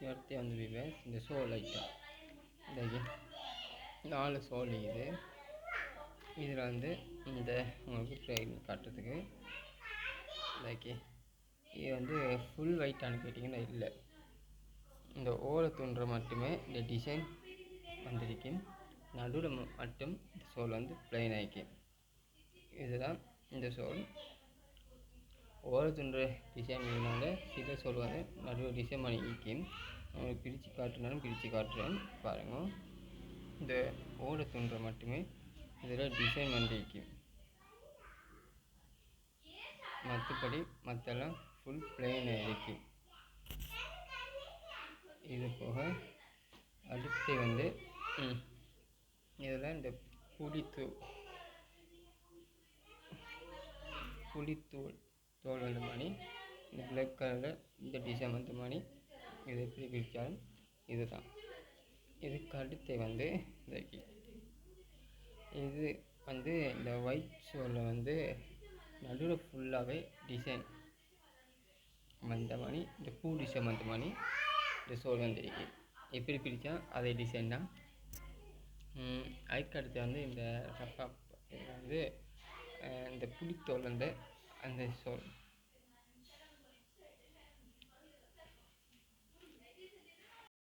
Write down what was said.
அடுத்து வந்து விவேஸ் இந்த சோல் ஐட்டம் இந்த 4 சோல் இது. இதில் வந்து இந்த உங்களுக்கு ட்ரெயின் காட்டுறதுக்கு லைக் இது வந்து ஃபுல் ஒயிட்டானு கேட்டிங்கன்னா இல்லை, இந்த ஓலை தூண்டுற மட்டுமே இந்த டிசைன் வந்திருக்கும். நடுவில் மட்டும் இந்த சோல் வந்து பிளைன் ஆகிக்கும். இதுதான் இந்த சோல். ஓலை துண்டுற டிசைன் இருந்தாங்க. சில சோல் வந்து நடுவில் டிசைன் பண்ணி இருக்கும். உங்களுக்கு பிரித்து காட்டுனாலும் பிரித்து காட்டுறேன் பாருங்கள். இந்த ஓலை துண்டுற மட்டுமே இதில் டிசைன் பண்ணிருக்கும். மற்றபடி மற்றெல்லாம் ஃபுல் பிளெயின் இருக்கும். இது போக அடுத்து வந்து இதில் இந்த புளித்தூள் தோல் வந்த மாதிரி இந்த பிளாக் கலரில் இந்த டிசைன் வந்த மாதிரி இது எப்படி பிரித்தாலும் இதுதான். இதுக்கு அடுத்து வந்து இது வந்து இந்த ஒயிட் சோலில் வந்து நடுவில் ஃபுல்லாகவே டிசைன் வந்த மாதிரி இந்த பூ டிசைன் வந்த மாதிரி இந்த சோல் வந்துருக்கு. எப்படி பிரித்தா அதே டிசைன் தான். அதுக்கு அடுத்து வந்து இந்த ரஃபா வந்து இந்த புளித்தோல் வந்து அந்த சோல்